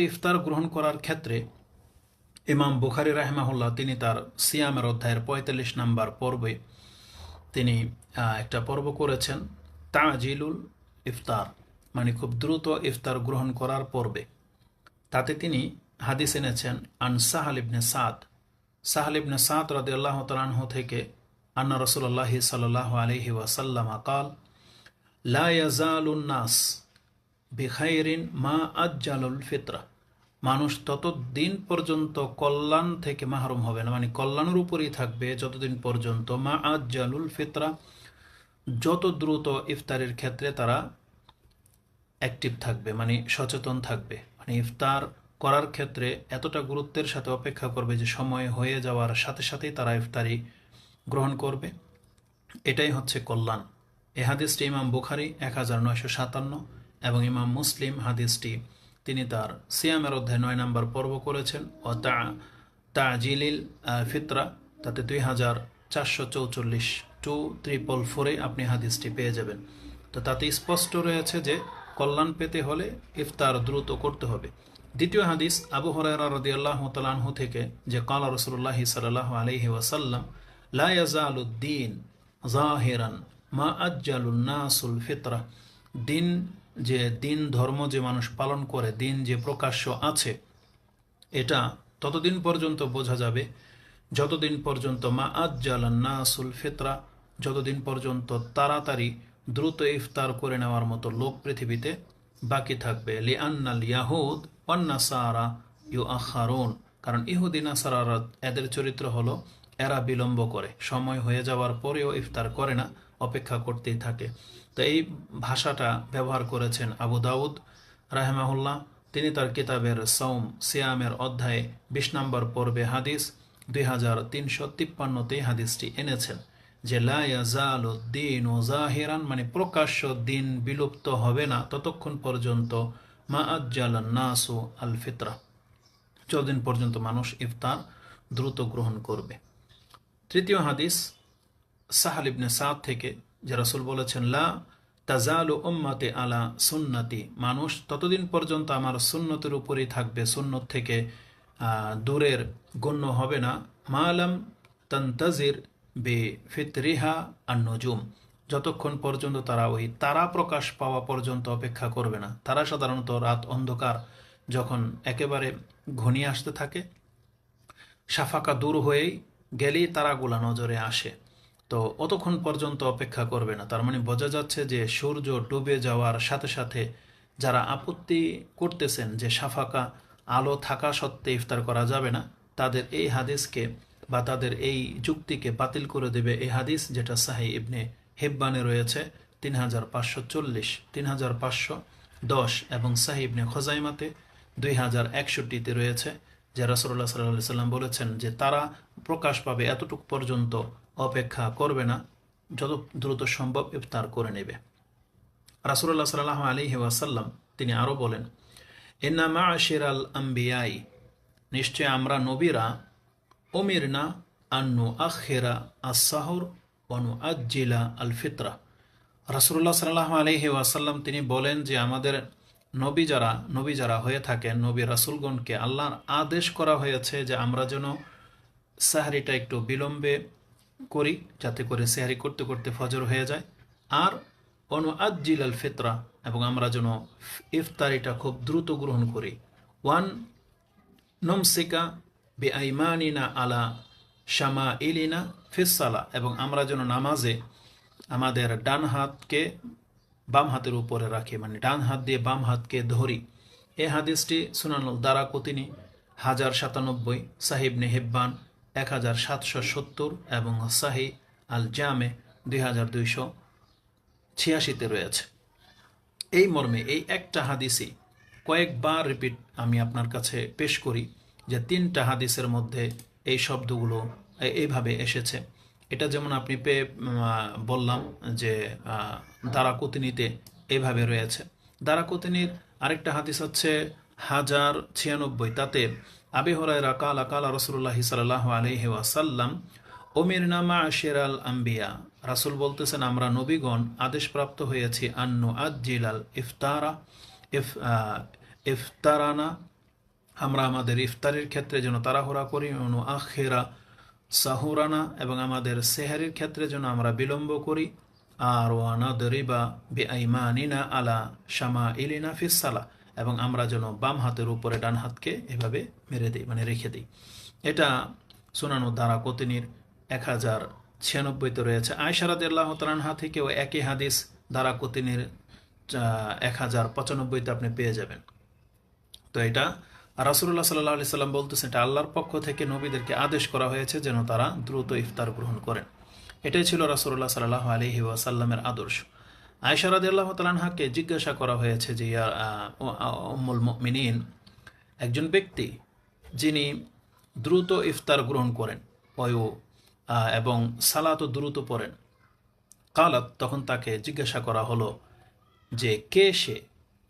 ইফতার গ্রহণ করার ক্ষেত্রে ইমাম বুখারী রাহিমাহুল্লাহ তিনি তার সিয়ামের অধ্যায়ের ৪৫ নম্বর পর্বে তিনি একটা পর্ব করেছেন তাজিলুল ইফতার, মানে খুব দ্রুত ইফতার গ্রহণ করার পর্বে। তাতে তিনি হাদিস এনেছেন আন সাহাল ইবনে সাদ রাদিয়াল্লাহু তাআলা আনহু থেকে আন্না রাসূলুল্লাহ সাল্লাল্লাহু আলাইহি ওয়াসাল্লাম قال লা ইয়াজালুন নাস বিখাইরিন মা আজ্জালুল ফিতরা, মানুষ ততদিন পর্যন্ত কল্যাণ থেকে মাহরুম হবে না, মানে কল্যাণের উপরেই থাকবে যতদিন পর্যন্ত মা আজ্জালুল ফিতরা, যত দ্রুত ইফতারের ক্ষেত্রে তারা অ্যাক্টিভ থাকবে, মানে সচেতন থাকবে, মানে ইফতার করার ক্ষেত্রে এতটা গুরুত্বের সাথে অপেক্ষা করবে যে সময় হয়ে যাওয়ার সাথে সাথেই তারা ইফতারি গ্রহণ করবে। এটাই হচ্ছে কল্যাণ। এ হাদিসটি ইমাম বুখারী 1957 এবং ইমাম মুসলিম হাদিসটি তিনি তার সিয়ামের অধ্যায় 9 নম্বর পর্ব করেছেন ও তাজিলিল ফিতরা, তাতে 2444 2444 আপনি হাদিসটি পেয়ে যাবেন। তো তাতে স্পষ্ট রয়েছে যে কল্যাণ পেতে হলে ইফতার দ্রুত করতে হবে। দ্বিতীয় হাদিস আবু হুরায়রা রাদিয়াল্লাহু তাআলা আনহু থেকে, যে ক্বালা রাসূলুল্লাহ সাল্লাল্লাহু আলাইহি ওয়াসাল্লাম লা ইয়াজালুদ্দীন যাহিরান মা আজ্জালুন নাসুল ফিতরা, দিন ধর্ম যে মানুষ পালন করে, দিন যে প্রকাশ্য আছে, এটা ততদিন পর্যন্ত বোঝা যাবে যতদিন পর্যন্ত মা আজ্জালান নাসুল ফিতরা, যতদিন পর্যন্ত তাড়াতাড়ি দ্রুত ইফতার করে নেওয়ার মতো লোক পৃথিবীতে বাকি থাকবে। লিআন্নাল ইয়াহুদ ওয়ান নাসারা ইউআখারুন, কারণ ইহুদি নাসারারা এদের চরিত্র হলো এরা বিলম্ব করে, সময় হয়ে যাওয়ার পরেও ইফতার করে না, অপেক্ষা করতেই থাকে। তো এই ভাষাটা ব্যবহার করেছেন আবু দাউদ রাহিমাহুল্লাহ, তিনি তার কিতাবের সৌম সিয়ামের অধ্যায়ে 20 নম্বর পর্বে হাদিস 2353 হাদিসটি এনেছেন যে লা ইয়াজালুদ্দীনু যাহিরান, মানে প্রকাশ্য দিন বিলুপ্ত হবে না ততক্ষণ পর্যন্ত মা আজ্জালান নাসু আল ফিতরা, যতদিন পর্যন্ত মানুষ ইফতার দ্রুত গ্রহণ করবে। তৃতীয় হাদিস সাহাল ইবনে সাদ থেকে, যে রাসূল বলেছেন লা তাজালু উম্মতি আলা সুন্নতি, মানুষ ততদিন পর্যন্ত আমার সুন্নতের উপরেই থাকবে, সুন্নত থেকে দূরের গণ্য হবে না, মালাম তান্তাজির বে ফিতরিহা আন-নুজুম, যতক্ষণ পর্যন্ত তারা ওই তারা প্রকাশ পাওয়া পর্যন্ত অপেক্ষা করবে না। তারা সাধারণত রাত অন্ধকার যখন একেবারে ঘনিয়ে আসতে থাকে, শাফাকা দূর হয়েই গেলেই তারাগুলা নজরে আসে, তো অতক্ষণ পর্যন্ত অপেক্ষা করবে না। তার মানে বোঝা যাচ্ছে যে সূর্য ডুবে যাওয়ার সাথে সাথে যারা আপত্তি করতেছেন যে শাফাকা আলো থাকা সত্ত্বে ইফতার করা যাবে না, তাদের এই হাদিসকে বা তাদের এই যুক্তিকে বাতিল করে দেবে এই হাদিস, যেটা সাহিহ ইবনে হিব্বানে রয়েছে 3540, 3510 এবং সাহিহ ইবনে খুজাইমাতে 2061তে রয়েছে, যে রাসূলুল্লাহ সাল্লাল্লাহু আলাইহি সাল্লাম বলেছেন যে তারা প্রকাশ পাবে এতটুকু পর্যন্ত অপেক্ষা করবে না, যত দ্রুত সম্ভব ইফতার করে নেবে। রাসূলুল্লাহ সাল্লাল্লাহু আলাইহি ওয়াসাল্লাম তিনি আরো বলেন ইন্না মা'শিরাল আম্বিয়াই, নিশ্চয় আমরা নবীরা উমিরনা আন নুআখিরা আস-সাহর ওয়া নুআজ্জিলা আল ফিতরা, রাসূলুল্লাহ সাল্লাল্লাহু আলাইহি ওয়াসাল্লাম তিনি বলেন যে আমাদের নবী যারা হয়ে থাকেন, নবী রাসূলগণকে আল্লাহর আদেশ করা হয়েছে যে আমরা যেন সাহরিটা একটু বিলম্বে করি, যাতে করে সেহরি করতে করতে ফজর হয়ে যায়, আর অনুআজ্জিল আল ফিতরা, এবং আমরা যেন ইফতারিটা খুব দ্রুত গ্রহণ করি। ওয়ান নমসিকা বিআইমানিনা আলা শামাইলিনা ফিসসালা, এবং আমরা যেন নামাজে আমাদের ডান হাতকে বাম হাতের উপরে রাখি, মানে ডান হাত দিয়ে বাম হাতকে ধরি। এই হাদিসটি সুনানুল দারাকুতিনি 1097, সাহিহ ইবনে হিব্বান 1770 এবং সাহিহ আল জামে 2286তে রয়েছে। এই মর্মে এই একটা হাদিসই কয়েকবার রিপিট আমি আপনার কাছে পেশ করি, যে 3টা হাদিসের মধ্যে এই শব্দগুলো এইভাবে এসেছে। এটা যেমন আপনি বললাম যে দারাকুতিনিতে এইভাবে রয়েছে। দারাকুতিনির আরেকটা হাদিস হচ্ছে 1096, তাতে আবি হুরায়রা কালা কালা রাসূলুল্লাহ সাল্লাল্লাহু আলাইহি ওয়াসাল্লাম উমিরনা মা'শিরাল আম্বিয়া, রাসূল বলতেছেন আমরা নবীগণ আদেশপ্রাপ্ত হয়েছি আন নুআজ্জিলাল ইফতারানা আমরা আমাদের ইফতারের ক্ষেত্রে যেন তাড়াহুড়া করি, আখেরা সাহুরানা, এবং আমাদের সেহারির ক্ষেত্রে যেন আমরা বিলম্ব করি। আর ওয়ানাদরিবা বিআইমানিনা আলা শামা ইলিনা ফিসালা, এবং আমরা যেন বাম হাতের উপরে ডান হাতকে এভাবে মেরে দিই, মানে রেখে দিই। এটা সুনানু দারাকুতিনির 1096-তে রয়েছে। আয়েশা রাদিয়াল্লাহু তাআলা আনহা থেকেও একই হাদিস দারাকুতিনির 1095-তে আপনি পেয়ে যাবেন। তো এটা রাসূলুল্লাহ সাল্লাল্লাহু আলাইহি সাল্লাম বলতেছেন, এটা আল্লাহর পক্ষ থেকে নবীদেরকে আদেশ করা হয়েছে যেন তারা দ্রুত ইফতার গ্রহণ করেন। এটাই ছিল রাসূলুল্লাহ সাল্লাল্লাহু আলাইহি ওয়াসাল্লামের আদর্শ। আয়েশা রাদিয়াল্লাহু তাআলা আনহাকে জিজ্ঞাসা করা হয়েছে যে, ইয়া উম্মুল মুমিনিন, একজন ব্যক্তি যিনি দ্রুত ইফতার গ্রহণ করেন এবং সালাতও দ্রুত পড়েন, কালাত, তখন তাকে জিজ্ঞাসা করা হলো যে কে সে?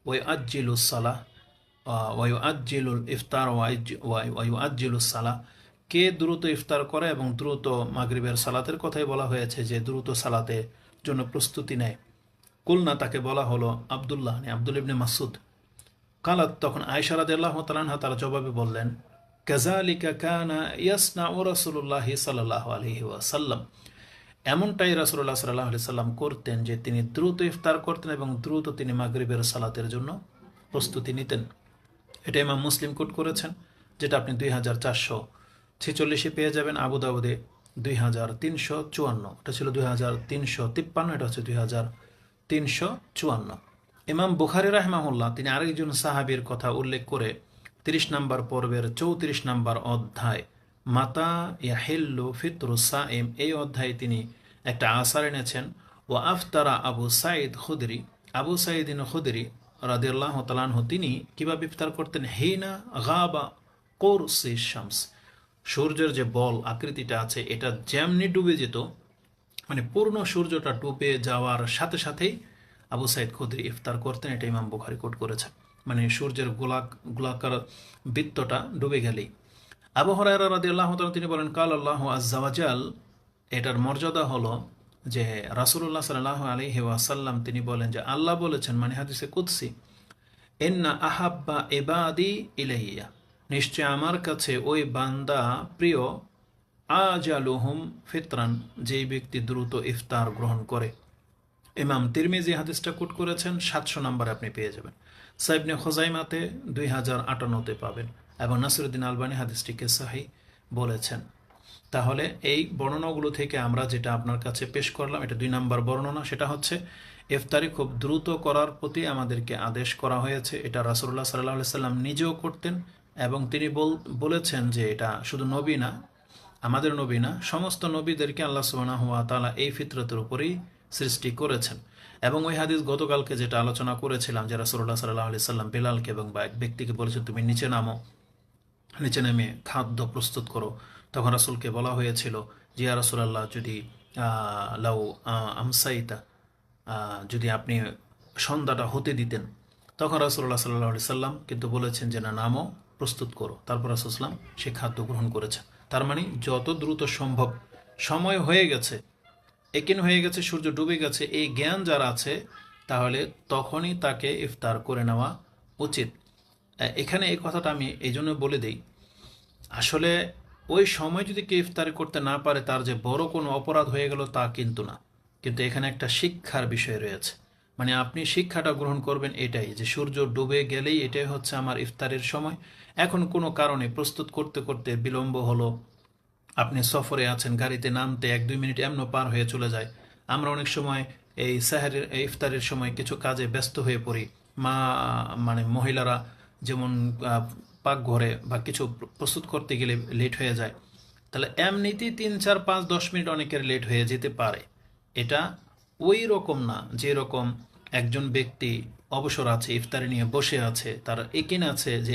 ওই আজ্জিলুস সালাহ ওয়ায়ু আজ্জিলুল ইফতার ওয়ায়ু আজ্জিলুস সালাহ, কে দ্রুত ইফতার করে এবং দ্রুত মাগরিবের সালাতের কথাই বলা হয়েছে যে দ্রুত সালাতের জন্য প্রস্তুতি নেয়। কুলনা, তাকে বলা হলো আব্দুল্লাহ, আব্দুল ইবনে মাসুদ। কালাত, তখন আয়েশা রাদিয়াল্লাহু তাআলা আনহা তার জবাবে বললেন, কাযালিকা কানা ইয়াসনাউ রাসূলুল্লাহি সাল্লাল্লাহু আলাইহি ওয়াসাল্লাম, এমনটাই রাসূলুল্লাহ সাল্লাল্লাহু আলাইহি সাল্লাম করতেন যে তিনি দ্রুত ইফতার করতেন এবং দ্রুত তিনি মাগরিবের সালাতের জন্য প্রস্তুতি নিতেন। এটা ইমাম মুসলিম কোট করেছেন, যেটা আপনি 2446-এ পেয়ে যাবেন। আবু দাউদে 2354, এটা ছিল 2353, এটা হচ্ছে 2354। ইমাম বুখারী রাহিমাহুল্লাহ তিনি আরেকজন সাহাবীর কথা উল্লেখ করে 30 নম্বর পর্বের 34 নম্বর অধ্যায় মাতা ইয়াহিল্লু ফিতরুস সাইম, এই অধ্যায়ে তিনি একটা আসার এনেছেন। ও আফতারা আবু সাঈদ খুদরি, আবু সাঈদিন খুদরি রাদিয়াল্লাহু তাআলা আনহু, তিনি কিভাবে ইফতার করতেন? হিনা গাবা কুরসি শামস, সূর্যের যে বল আকৃতিটা আছে এটা যেমনি ডুবে যেত, মানে পূর্ণ সূর্যটা ডুবে যাওয়ার সাথে সাথেই আবু সাঈদ খুদরি ইফতার করতেন। এটা ইমাম বুখারী কোট করেছেন, মানে সূর্যের গোলাকার বৃত্তটা ডুবে গেলেই। আবু হুরায়রা রাদিয়াল্লাহু তাআলা তিনি বলেন, কাল আল্লাহু আযজা ওয়া জাল, এটার মর্যাদা হলো যে রাসূলুল্লাহ সাল্লাল্লাহু আলাইহি ওয়াসাল্লাম তিনি বলেন যে আল্লাহ বলেছেন, মানে হাদিসে কুদসি, ইন্না আহাব্বা ইবাদি ইলাইয়া, নিশ্চয় আমার কাছে ওই বান্দা প্রিয়, আজালুহুম ফিতরান, যেই ব্যক্তি দ্রুত ইফতার গ্রহণ করে। ইমাম তিরমিজি হাদিসটা কোট করেছেন, 700 নম্বরে আপনি পেয়ে যাবেন। সাইবনে খুজাইমাতে 2058-তে পাবেন, এবং নাসিরুদ্দিন আলবানী হাদিসটিকে সহিহ বলেছেন। তাহলে এই বর্ণনাগুলো থেকে আমরা যেটা আপনার কাছে পেশ করলাম, এটা 2 নম্বর বর্ণনা, সেটা হচ্ছে ইফতারি খুব দ্রুত করার প্রতি আমাদেরকে আদেশ করা হয়েছে। এটা রাসূলুল্লাহ সাল্লাল্লাহু আলাইহি সাল্লাম নিজেও করতেন, এবং তিনি বলেছেন যে এটা শুধু নবী না, আমাদের নবী না, সমস্ত নবীদেরকে আল্লাহ সুবহানাহু ওয়া তাআলা এই ফিতরতের উপরেই সৃষ্টি করেছেন। এবং ওই হাদিস গতকালকে যেটা আলোচনা করেছিলাম, যে রাসূলুল্লাহ সাল্লাল্লাহু আলাইহি সাল্লাম বেলালকে এবং এক ব্যক্তিকে বলেছেন, তুমি নিচে নামো, নিচে নেমে খাদ্য প্রস্তুত করো। তখন রাসূলকে বলা হয়েছিল যে, ইয়া রাসূলুল্লাহ, যদি লাউ আমসাইতা, যদি আপনি সন্ধ্যাটা হতে দিতেন। তখন রাসূলুল্লাহ সাল্লাল্লাহু আলাইহি সাল্লাম কিন্তু বলেছেন যে, না, নামো, প্রস্তুত করো। তারপর রাসূল সাল্লাম সে খাদ্য গ্রহণ করেছেন। তার মানে যত দ্রুত সম্ভব, সময় হয়ে গেছে, একিন হয়ে গেছে, সূর্য ডুবে গেছে, এই জ্ঞান যার আছে, তাহলে তখনই তাকে ইফতার করে নেওয়া উচিত। এখানে এই কথাটা আমি এই জন্য বলে দিই, আসলে ওই সময় যদি কেউ ইফতারি করতে না পারে তার যে বড় কোনো অপরাধ হয়ে গেল তা কিন্তু না, কিন্তু এখানে একটা শিক্ষার বিষয় রয়েছে। মানে আপনি শিক্ষাটা গ্রহণ করবেন এটাই, যে সূর্য ডুবে গেলেই এটাই হচ্ছে আমার ইফতারের সময়। এখন কোনো কারণে প্রস্তুত করতে করতে বিলম্ব হলো, আপনি সফরে আছেন, গাড়িতে নামতে 1-2 মিনিট এমন পার হয়ে চলে যায়। আমরা অনেক সময় এই সাহারের ইফতারের সময় কিছু কাজে ব্যস্ত হয়ে পড়ি, মানে মহিলারা যেমন পাকঘরে বা কিছু প্রস্তুত করতে গেলে লেট হয়ে যায়। তাহলে এমনিতেই 3, 4, 5, 10 মিনিট অনেকের লেট হয়ে যেতে পারে। এটা ওই রকম না যে রকম একজন ব্যক্তি অবসর আছে, ইফতারি নিয়ে বসে আছে, তার একিন আছে যে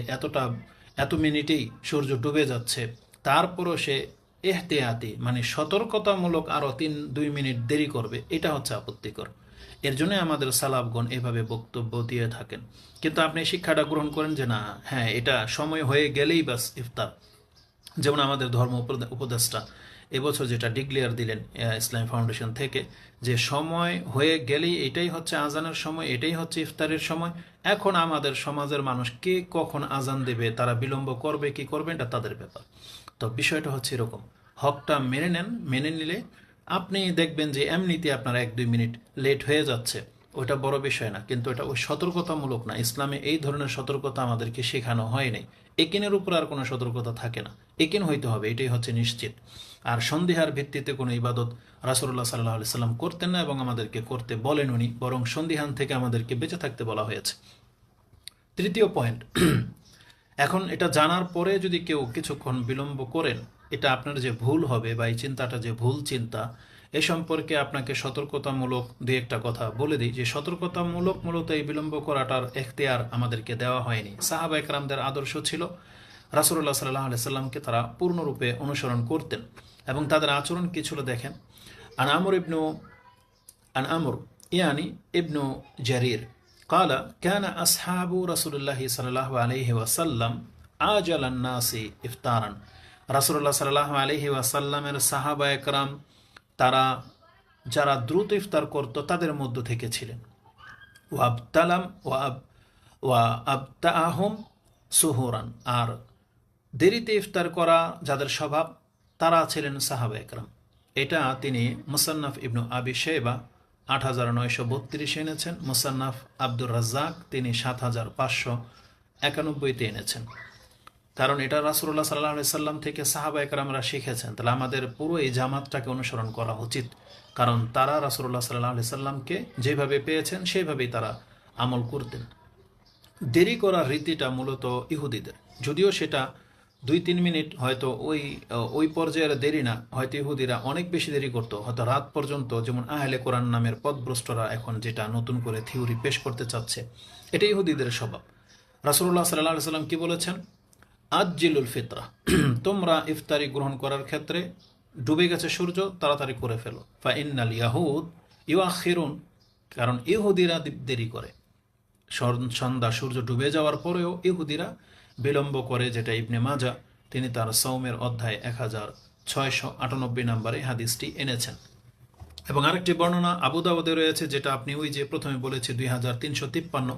এত মিনিটেই সূর্য ডুবে যাচ্ছে, তারপরও সে এহতিয়াতি, মানে সতর্কতামূলক আরও 2 মিনিট দেরি করবে, এটা হচ্ছে আপত্তিকর। এর জন্য আমাদের সালাফগণ এভাবে বক্তব্য দিয়ে থাকেন। কিন্তু আপনি শিক্ষাটা গ্রহণ করেন যে না, হ্যাঁ, এটা সময় হয়ে গেলেই বাস ইফতার। যেমন আমাদের ধর্ম উপদেষ্টা এবছর যেটা ডিক্লেয়ার দিলেন ইসলামী ফাউন্ডেশন থেকে, যে সময় হয়ে গেলেই এটাই হচ্ছে আজানের সময়, এটাই হচ্ছে ইফতারের সময়। এখন আমাদের সমাজের মানুষ কে কখন আজান দেবে, তারা বিলম্ব করবে কি করবে, এটা তাদের ব্যাপার। তো বিষয়টা হচ্ছে এরকম, হকটা মেনে নেন, মেনে নিলে আপনি দেখবেন যে এমনিতে আপনার 1-2 মিনিট লেট হয়ে যাচ্ছে, ওটা বড় বিষয় না। কিন্তু এটা ওই সতর্কতামূলক না, ইসলামে এই ধরনের সতর্কতা আমাদেরকে শেখানো হয় নাই। একিনের উপর আর কোনো সতর্কতা থাকে না, একিন হইতে হবে, এটাই হচ্ছে নিশ্চিত। আর সন্দেহার ভিত্তিতে কোনো ইবাদত রাসূলুল্লাহ সাল্লাল্লাহু আলাইহি সাল্লাম করতেন না এবং আমাদেরকে করতে বলেন উনি, বরং সন্দিহান থেকে আমাদেরকে বেঁচে থাকতে বলা হয়েছে। তৃতীয় পয়েন্ট, এখন এটা জানার পরে যদি কেউ কিছুক্ষণ বিলম্ব করেন, এটা আপনার যে ভুল হবে বা এই চিন্তাটা যে ভুল চিন্তা, এ সম্পর্কে আপনাকে সতর্কতামূলক দুই একটা কথা বলে দিই। যে সতর্কতামূলক মূলত এই বিলম্ব করাটার এখতিয়ার আমাদেরকে দেওয়া হয়নি। সাহাবা একরামদের আদর্শ ছিল রাসূলুল্লাহ সাল্লাল্লাহু আলাইহি সাল্লামকে তারা পূর্ণরূপে অনুসরণ করতেন, এবং তাদের আচরণ কি ছিল দেখেন। আন আমর ইয়ানি ইবনু জারির قال كان أصحاب رسول الله صلى الله عليه وسلم আজাল الناس ইফতারান। রাসূলুল্লাহ সাল্লাল্লাহু আলাইহি ওয়াসাল্লামের সাহাবা একরাম তারা যারা দ্রুত ইফতার করত তাদের মধ্য থেকে ছিলেন। ওয়াবতালাম ওয়া আবতাআহুম সুহুরান, আর দেরিতে ইফতার করা যাদের স্বভাব তারা ছিলেন সাহাবা একরাম। এটা তিনি মুসান্নাফ ইবনু আবি শাইবা ৮৯৩২ এনেছেন, মুসান্নাফ আব্দুর রাজ্জাক তিনি ৭৫৯১তে এনেছেন। কারণ এটা রাসূলুল্লাহ সাল্লাল্লাহু আলাইহি সাল্লাম থেকে সাহাবা একরামরা শিখেছেন, তাহলে আমাদের পুরো এই জামাতটাকে অনুসরণ করা উচিত। কারণ তারা রাসূলুল্লাহ সাল্লাল্লাহু আলাইহি সাল্লামকে যেভাবে পেয়েছেন সেইভাবেই তারা আমল করতেন। দেরি করার রীতিটা মূলত ইহুদিদের, যদিও সেটা 2-3 মিনিট হয়তো ওই পর্যায়ের দেরি না, হয়তো ইহুদিরা অনেক বেশি দেরি করতো, হয়তো রাত পর্যন্ত, যেমন আহলে কোরআন নামের পথভ্রষ্টরা এখন যেটা নতুন করে থিওরি পেশ করতে চাচ্ছে, এটা ইহুদিদের স্বভাব। রাসূলুল্লাহ সাল্লাল্লাহু আলাইহি সাল্লাম কি বলেছেন? আজ্জিলুল ফিতরা, তোমরা ইফতারি গ্রহণ করার ক্ষেত্রে ডুবে গেছে সূর্য, তাড়াতাড়ি করে ফেলো। ফা ইন্নাল ইয়াহুদ ইউআখিরুন, কারণ ইহুদিরা দেরি করে, সন্ধ্যা সূর্য ডুবে যাওয়ার পরেও ইহুদিরা বিলম্ব করে, যেটা ইবনে মাজা তিনি তার সওমের অধ্যায় ১৬৯৮ নম্বরে হাদিসটি এনেছেন। এবং আরেকটি বর্ণনা আবু দাউদে রয়েছে, যেটা আপনি ওই যে প্রথমে বলেছি ২৩৫৩,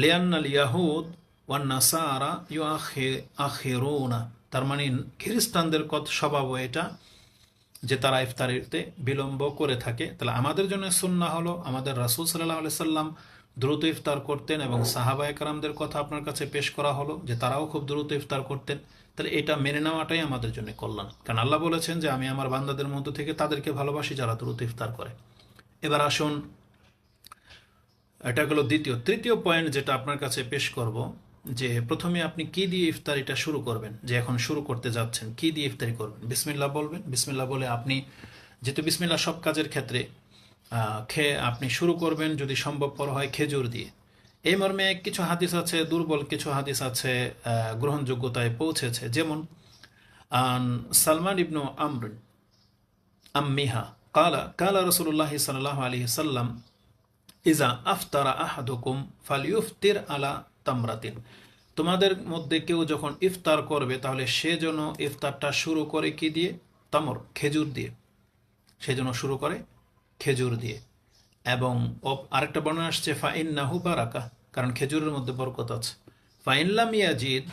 লিয়ান্নাল ইয়াহুদ ওয়ান নাসারা ইউআখিরুনা, তার মানে খ্রিস্টানদের স্বভাব এটা যে তারা ইফতারিতে বিলম্ব করে থাকে। তাহলে আমাদের জন্য সুন্নাহ হলো, আমাদের রাসূল সাল্লাল্লাহু আলাইহি সাল্লাম দ্রুত ইফতার করতেন, এবং সাহাবা একরামদের কথা আপনার কাছে পেশ করা হলো যে তারাও খুব দ্রুত ইফতার করতেন। তাহলে এটা মেনে নেওয়াটাই আমাদের জন্য কল্যাণ, কারণ আল্লাহ বলেছেন যে আমি আমার বান্দাদের মধ্য থেকে তাদেরকে ভালোবাসি যারা দ্রুত ইফতার করে। এবার আসুন, এটা হলো তৃতীয় পয়েন্ট যেটা আপনার কাছে পেশ করব, যে প্রথমে আপনি কি দিয়ে ইফতারিটা শুরু করবেন, যে এখন শুরু করতে যাচ্ছেন কি দিয়ে ইফতারি করবেন। বিসমিল্লাহ বলবেন, বিসমিল্লাহ বলে আপনি, যেহেতু বিসমিল্লাহ সব কাজের ক্ষেত্রে, খেয়ে আপনি শুরু করবেন যদি সম্ভবপর হয় খেজুর দিয়ে। এই মর্মে কিছু হাদিস আছে দুর্বল, কিছু হাদিস আছে গ্রহণযোগ্যতায় পৌঁছেছে। যেমন সালমান ইবনু আমর আম্মিহা কালা রাসূলুল্লাহ সাল্লাল্লাহু আলাইহি সাল্লাম ইজা আফতারা আহাদুকুম ফালইফতির আলা তামরাতিন, তোমাদের মধ্যে কেউ যখন ইফতার করবে তাহলে সে যেন ইফতারটা শুরু করে কি দিয়ে? তামর, খেজুর দিয়ে, সে যেন শুরু করে খেজুর দিয়ে। এবং আরেকটা বর্ণনা আসছে ফাইন্নাহু বারাকা, কারণ খেজুরের মধ্যে বরকত আছে। ফাইনলাম ইয়াজিদ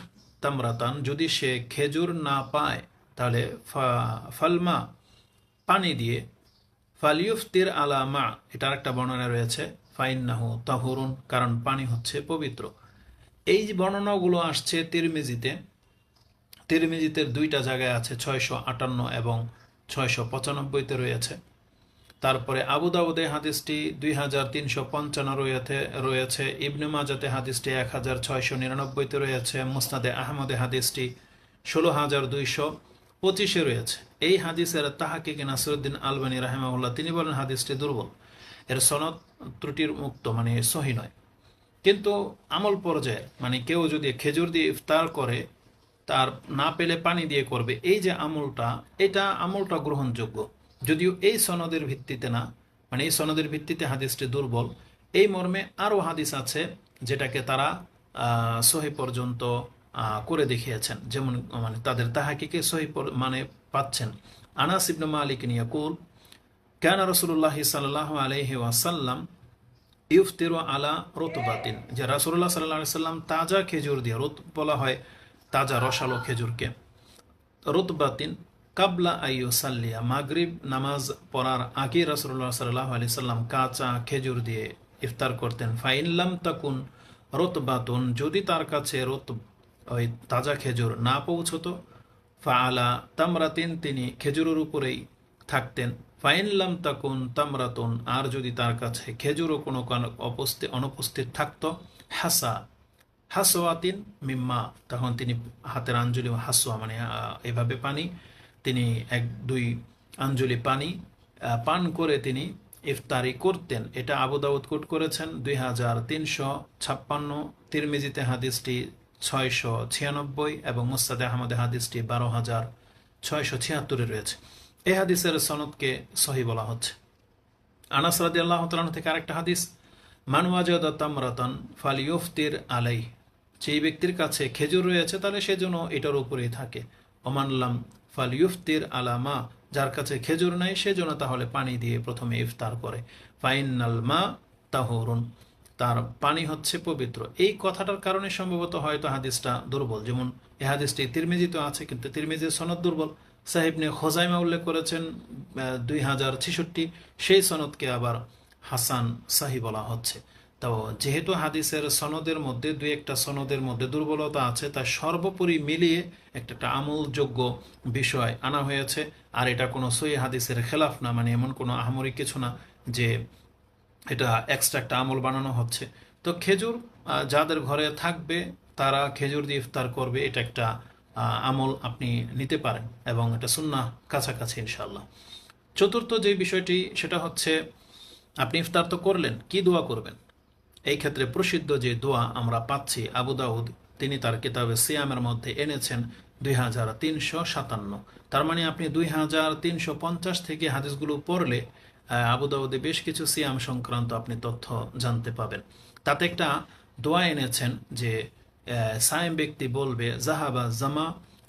তামরাতান, যদি সে খেজুর না পায় তাহলে ফালমা, পানি দিয়ে, ফালিউফতির আলা মা, এটা আরেকটা বর্ণনা রয়েছে ফাইন্নাহু তাহুরুন, কারণ পানি হচ্ছে পবিত্র। এই যে বর্ণনাগুলো আসছে তিরমিজিতে দুইটা জায়গায় আছে, ৬৫৮ এবং ৬৯৫তে রয়েছে। তারপরে আবু দাউদে হাদিসটি ২৩৫৫ রয়েছে, ইবনে মাজাতে হাদিসটি ১৬৯৯তে রয়েছে, মুসনাদে আহমদে হাদিসটি ১৬২২৫ রয়েছে। এই হাদিসের তাহাকিক নাসিরউদ্দিন আলবানী রাহিমাহুল্লাহ তিনি বলেন হাদিসটি দুর্বল, এর সনদ ত্রুটির মুক্ত, মানে সহি নয়। কিন্তু আমল পর্যায়ে, মানে কেউ যদি খেজুর দিয়ে ইফতার করে, তার না পেলে পানি দিয়ে করবে, এই যে আমলটা, এটা আমলটা গ্রহণযোগ্য, যদিও এই সনদের ভিত্তিতে না, মানে এই সনদের ভিত্তিতে হাদিসটি দুর্বল। এই মর্মে আরও হাদিস আছে যেটাকে তারা সহি পর্যন্ত করে দেখিয়েছেন, যেমন মানে তাদের তাহাকিকে সহি মানে পাচ্ছেন। আনাস ইবনে মালিক ইয়াকুল কানা রাসূলুল্লাহ সাল্লাল্লাহু আলাইহি ওয়াসাল্লাম ইফতিরু আলা রুতবাতিন, যে রাসূলুল্লাহ সাল্লাল্লাহু আলাইহি সাল্লাম তাজা খেজুর দিয়ে, রুত বলা হয় তাজা রসালো খেজুরকে, রুতবাতিন কাবলা আইয়ুসাল্লিয়া, মাগরিব নামাজ পড়ার আগে রাসূলুল্লাহ সাল্লাল্লাহু আলাইহি সাল্লাম কাঁচা খেজুর দিয়ে ইফতার করতেন। ফাইন লাম তাকুন রুতবাতুন, যদি তার কাছে ওই তাজা খেজুর না পৌঁছতো, ফাআলা তামরাতিন, তিনি খেজুরের উপরেই থাকতেন। ফাইন লাম তাকুন তামরাতুন, আর যদি তার কাছে খেজুরও কোনো অনুপস্থিত থাকতো, হাসা হাসোয়াতিন মিম্মা, তখন তিনি হাতের আঞ্জলি, হাসোয়া মানে এভাবে পানি, তিনি 1-2 আঞ্জলি পানি পান করে তিনি ইফতারি করতেন। এটা আবু দাউদ কোট করেছেন 2356, তিরমিজিতে হাদিসটি 696 এবং মুসনাদে আহমদে হাদিসটি 12676 রয়েছে। এই হাদিসের সনদকে সহি বলা হচ্ছে। আনাস রাদিয়াল্লাহু তাআলা থেকে আরেকটা হাদিস, মান ওয়াজাদা তামরাতান ফালিয়ুফতির আলাইহি, যেই ব্যক্তির কাছে খেজুর রয়েছে তাহলে সেজন্য এটার উপরেই থাকে। ওমানলাম ফালিয়ুফতির আলামা, যার কাছে খেজুর নাই সেজন্য তাহলে পানি দিয়ে প্রথমে ইফতার করে। ফাইনাল মা তাহুরুন, তার পানি হচ্ছে পবিত্র। এই কথাটার কারণে সম্ভবত হয়তো হাদিসটা দুর্বল, যেমন এই হাদিসটি তিরমিজিতে আছে কিন্তু তিরমিজির সনদ দুর্বল। সাহিবনে খোজাইমা উল্লেখ করেছেন 2066, সেই সনদকে আবার হাসান সাহি বলা হচ্ছে। তো যেহেতু হাদিসের সনদের মধ্যে 2-1টা সনদের মধ্যে দুর্বলতা আছে, তা সর্বোপরি মিলিয়ে একটা আমলযোগ্য বিষয় আনা হয়েছে। আর এটা কোনো সহি হাদিসের খেলাফ না, মানে এমন কোনো আহামরি কিছু না যে এটা এক্সট্রা একটা আমল বানানো হচ্ছে। তো খেজুর যাদের ঘরে থাকবে তারা খেজুর দিয়ে ইফতার করবে, এটা একটা আমল আপনি নিতে পারেন এবং এটা সুন্নাহ কাছাকাছি ইনশাআল্লাহ। চতুর্থ যে বিষয়টি সেটা হচ্ছে, আপনি ইফতার তো করলেন, কি দোয়া করবেন? এই ক্ষেত্রে প্রসিদ্ধ যে দোয়া আমরা পাচ্ছি, আবু দাউদ তিনি তার কিতাবে সিয়ামের মধ্যে এনেছেন 2357। তার মানে আপনি 2350 থেকে হাদিসগুলো পড়লে আবু দাউদে বেশ কিছু সিয়াম সংক্রান্ত আপনি তথ্য জানতে পাবেন। তাতে একটা দোয়া এনেছেন যে সায়েম ব্যক্তি বলবে, জাহাবা জামা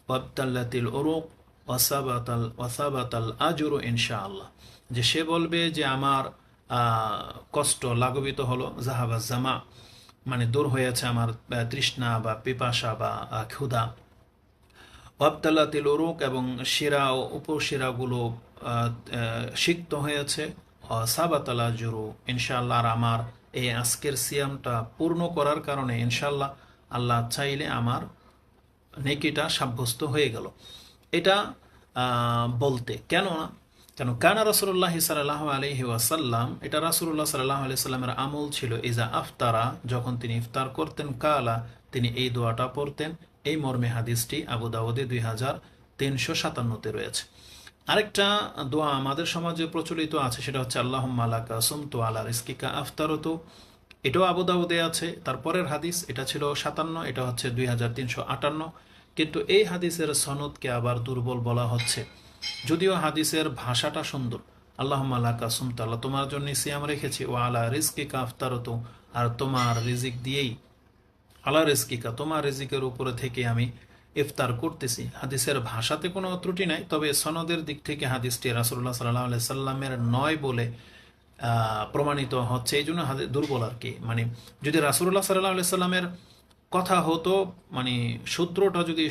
ওয়াবতাল্লাতিল উরুক ওয়াসাবাতাল আজরু ইনশাআল্লাহ, যে সে বলবে যে আমার কষ্ট লাঘবিত হলো, জাহাবা জামা মানে দূর হয়েছে আমার তৃষ্ণা বা পিপাসা বা ক্ষুধা, ওয়াবতাল্লাতিল উরুক এবং শিরা ও উপশিরাগুলো সিক্ত হয়েছে, সাবাতাল আজরু ইনশাআল্লাহ, আর আমার এই আজকের সিয়ামটা পূর্ণ করার কারণে ইনশাআল্লাহ আল্লাহ চাইলে আমার নেকিটা সাব্যস্ত হয়ে গেল। এটা বলতে কেন কানা রাসূলুল্লাহ সাল্লাল্লাহু আলাইহি ওয়াসাল্লাম, এটা রাসূলুল্লাহ সাল্লাল্লাহু আলাইহি সাল্লামের আমল ছিল। ইজা আফতারা, যখন তিনি ইফতার করতেন, কালা, তিনি এই দোয়াটা পড়তেন। এই মর্মে হাদিসটি আবু দাউদে 2357-তে রয়েছে। আরেকটা দোয়া আমাদের সমাজে প্রচলিত আছে, সেটা হচ্ছে আল্লাহুম্মা লাকা সুমতু আলা রিজকিকা আফতারতু, এটাও আবু দাউদে আছে। তারপরের হাদিস এটা ছিল 57, এটা হচ্ছে 2358, কিন্তু এই হাদিসের সনদকে আবার দুর্বল বলা হচ্ছে, যদিও হাদিসের ভাষাটা সুন্দর। আল্লাহুম্মা লাকা সুমতু, আল্লাহ তোমার জন্য সিয়াম রেখেছি, ও আলা রিজকিকা আফতারতু, আর তোমার রিজিক দিয়েই, আলা রিজকিকা, তোমার রিজিকের উপরে থেকে আমি ইফতার করতেছি। হাদিসের ভাষাতে কোনো ত্রুটি নাই, তবে সনদের দিক থেকে হাদিসটি রাসূলুল্লাহ সাল্লাল্লাহু আলাইহি সাল্লামের নয় বলে প্রমাণিত হচ্ছে, এই জন্য দুর্বল আর কি। মানে যদি রাসূলুল্লাহ সাল্লাল্লাহু আলাইহি সাল্লামের কথা হতো, মানে সূত্রটা যদি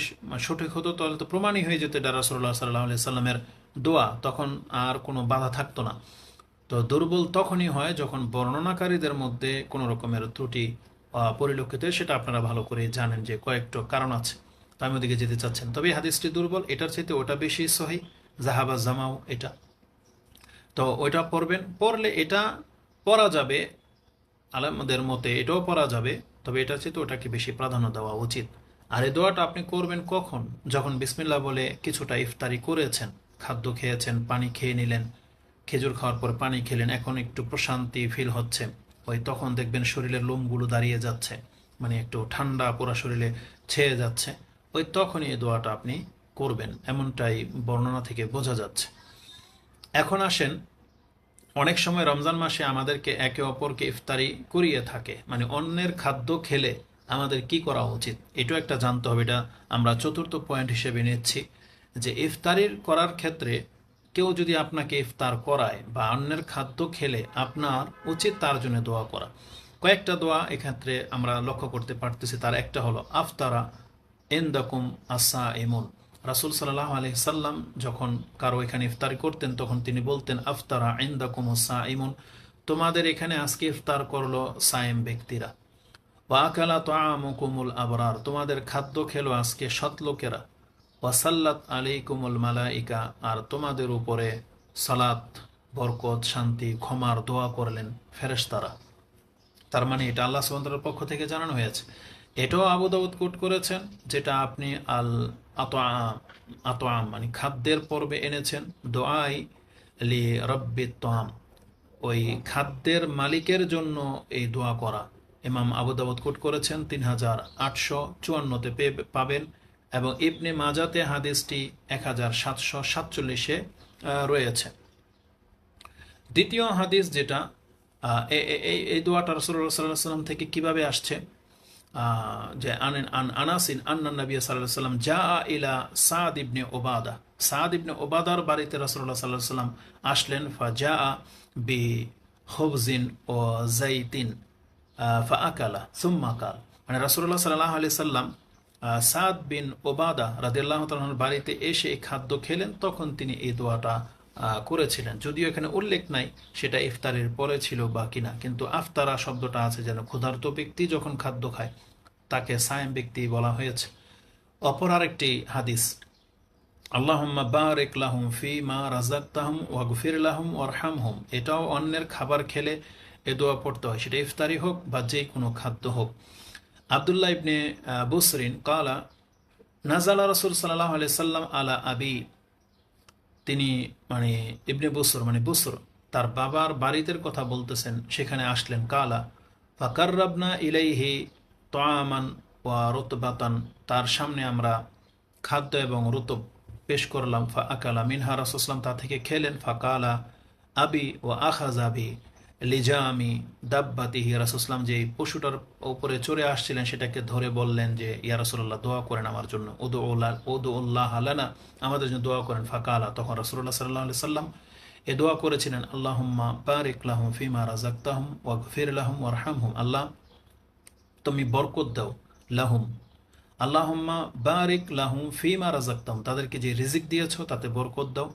সঠিক হতো, তাহলে তো প্রমাণই হয়ে যেত এটা রাসূলুল্লাহ সাল্লাল্লাহু আলাইহি সাল্লামের দোয়া, তখন আর কোনো বাধা থাকতো না। তো দুর্বল তখনই হয় যখন বর্ণনাকারীদের মধ্যে কোনো রকমের ত্রুটি পরিলক্ষিত, সেটা আপনারা ভালো করে জানেন যে কয়েকটা কারণ আছে, তো আমি ওদিকে যেতে চাচ্ছেন। তবে হাদিসটি দুর্বল, এটার চাইতে ওটা বেশি সহি, জাহাবা জামাও এটা। তো ওইটা পড়বেন, পড়লে এটা পড়া যাবে, আলেমদের মতে এটাও পড়া যাবে, তবে এটার চেয়ে তো ওটাকে বেশি প্রাধান্য দেওয়া উচিত। আর এই দোয়াটা আপনি করবেন কখন? যখন বিসমিল্লাহ বলে কিছুটা ইফতারি করেছেন, খাদ্য খেয়েছেন, পানি খেয়ে নিলেন, খেজুর খাওয়ার পর পানি খেলেন, এখন একটু প্রশান্তি ফিল হচ্ছে, ওই তখন দেখবেন শরীরের লোমগুলো দাঁড়িয়ে যাচ্ছে, মানে একটু ঠান্ডা পুরা শরীরে ছেয়ে যাচ্ছে, ওই তখনই এই দোয়াটা আপনি করবেন, এমনটাই বর্ণনা থেকে বোঝা যাচ্ছে। এখন আসেন, অনেক সময় রমজান মাসে আমাদেরকে একে অপরকে ইফতারি করিয়ে থাকে, মানে অন্যের খাদ্য খেলে আমাদের কি করা উচিত, এটাও একটা জানতে হবে। এটা আমরা চতুর্থ পয়েন্ট হিসেবে নিচ্ছি, যে ইফতারির করার ক্ষেত্রে কেউ যদি আপনাকে ইফতার করায় বা অন্যের খাদ্য খেলে আপনার উচিত তার জন্য দোয়া করা। কয়েকটা দোয়া এক্ষেত্রে আমরা লক্ষ্য করতে পারতেছি। তার একটা হলো আফতারা ইনদাকুম আসা ইমুন। রাসূল সাল্লাল্লাহু আলাইহি সাল্লাম যখন কারো এখানে ইফতারি করতেন তখন তিনি বলতেন আফতারা ইনদাকুম আসা ইমুন, তোমাদের এখানে আজকে ইফতার করলো সায়েম ব্যক্তিরা। ওয়াকালা তাআমুকুমুল আবরার, তোমাদের খাদ্য খেলো আজকে সৎ লোকেরা। ওয়াসাল্লাত আলাইকুমুল মালাইকা, আর তোমাদের উপরে সালাত, বরকত, শান্তি, ক্ষমার দোয়া করলেন ফেরেশতারা। তার মানে এটা আল্লাহ সুবহানাহু ওয়া তাআলার পক্ষ থেকে জানানো হয়েছে। এটাও আবু দাউদ কোট করেছেন, যেটা আপনি আল আতআম আতআম মানে খাদ্যের পর্বে এনেছেন, দোয়াই লি রব্বিত তাম, ওই খাদ্যের মালিকের জন্য এই দোয়া করা। ইমাম আবু দাউদ কোট করেছেন 3854-তে পাবেন, এবং ইবনে মাজাতে হাদিসটি 1747-এ রয়েছে। দ্বিতীয় হাদিস যেটা, এই দোয়াটা রাসূলুল্লাহ সাল্লাল্লাহু আলাইহি ওয়াসাল্লাম থেকে কিভাবে আসছে, যে আনাসিন আন্না নবী সাল্লাল্লাহু আলাইহি ওয়াসাল্লাম জাআ ইলা সাদ ইবনে ওবাদা, সাদ ইবনে ওবাদার বাড়িতে রাসূলুল্লাহ সাল্লাল্লাহু আলাইহি ওয়াসাল্লাম আসলেন। ফাজাআ বি খুবজিন ও যাইতিন ফাআকালা সুম্মা কাল, মানে রাসূলুল্লাহ সাল্লাল্লাহু আলাইহি ওয়াসাল্লাম সাদ বিন ওবাদা রাদিয়াল্লাহু তাআলার বাড়িতে এসে খাদ্য খেলেন, তখন তিনি এই দোয়াটা করেছিলেন। যদিও এখানে উল্লেখ নাই সেটা ইফতারের পরে ছিল বা কিনা, কিন্তু আফতারা শব্দটা আছে যেন ক্ষুধার্ত ব্যক্তি যখন খাদ্য খায় তাকে সায়েম ব্যক্তি বলা হয়েছে। অপর আরেকটি হাদিস, আল্লাহুম্মা বারিক লাহুম ফিমা রাযাকতাহুম ওয়াগফির লাহুম ওয়ারহামহুম, এটাও অন্যের খাবার খেলে এ দোয়া পড়তে হয়, সেটা ইফতারি হোক বা যে কোনো খাদ্য হোক। আব্দুল্লাহ ইবনে বুসরিন কালা নাজালা রাসূল সাল্লাল্লাহু আলাইহি সাল্লাম আলা আবি, তিনি মানে ইবনে বুসর মানে বুসর তার বাবার বাড়িতে কথা বলতেছেন, সেখানে আসলেন। কালা ফাকাররাবনা ইলাইহি তাআমান ওয়া রুতবাতান, তার সামনে আমরা খাদ্য এবং রুতব পেশ করলাম। ফা আকালা মিনহা, রাসূল সাল্লাল্লাহু আলাইহি ওয়াসাল্লাম তা থেকে খেলেন। ফাকালা আবি ওয়া আখাযা বি লিজামি দাব্বাতিহি, রাসূল সাল্লাল্লাহু আলাইহি ওয়াসাল্লাম যে পশুটার উপরে চড়ে আসছিলেন সেটাকে ধরে বললেন যে ইয়া রাসূলুল্লাহ দোয়া করেন আমার জন্য, উদুল্লাহ লানা, আমাদের জন্য দোয়া করেন। ফাকালা, তখন রাসূলুল্লাহ সাল্লাল্লাহু আলাইহি ওয়াসাল্লাম এ দোয়া করেছিলেন, আল্লাহুম্মা বারিক লাহুম ফিমা রাযাকতাহুম ওয়াগফির লাহুম ওয়ারহামহুম, আল্লাহ তুমি বরকত দাও লাহুম, আল্লাহুম্মা বারিক লাহুম ফিমা রাযাকতাহুম, তাদেরকে যে রিজিক দিয়েছো তাতে বরকত দাও,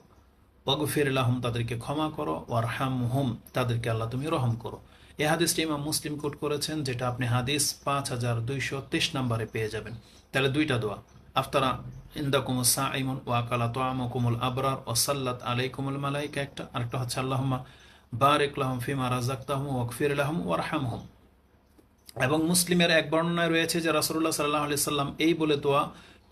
ওয়াগফির লাহুম, তাদেরকে ক্ষমা করো, ওয়ারহামহুম, তাদেরকে আল্লাহ তুমি রহম করো। এই হাদিসটি ইমাম মুসলিম কোট করেছেন, যেটা আপনি হাদিস 5223 নম্বরে পেয়ে যাবেন। তাহলে দুইটা দোয়া, আফতারা ইনদাকুমুস সাইমুন ওয়া আকালা তাআমুকুমুল আবরার ওয়া সাল্লাত আলাইকুমুল মালাইকা, একটা, আরেকটা হচ্ছে আল্লাহুম্মা বারিক লাহুম ফিমা রাযাকতাহুম ওয়াগফির লাহুম ওয়ারহামহুম। এবং মুসলিমের এক বর্ণনায় রয়েছে যে রাসূলুল্লাহ সাল্লাল্লাহু আলাইহি সাল্লাম এই বলে দোয়া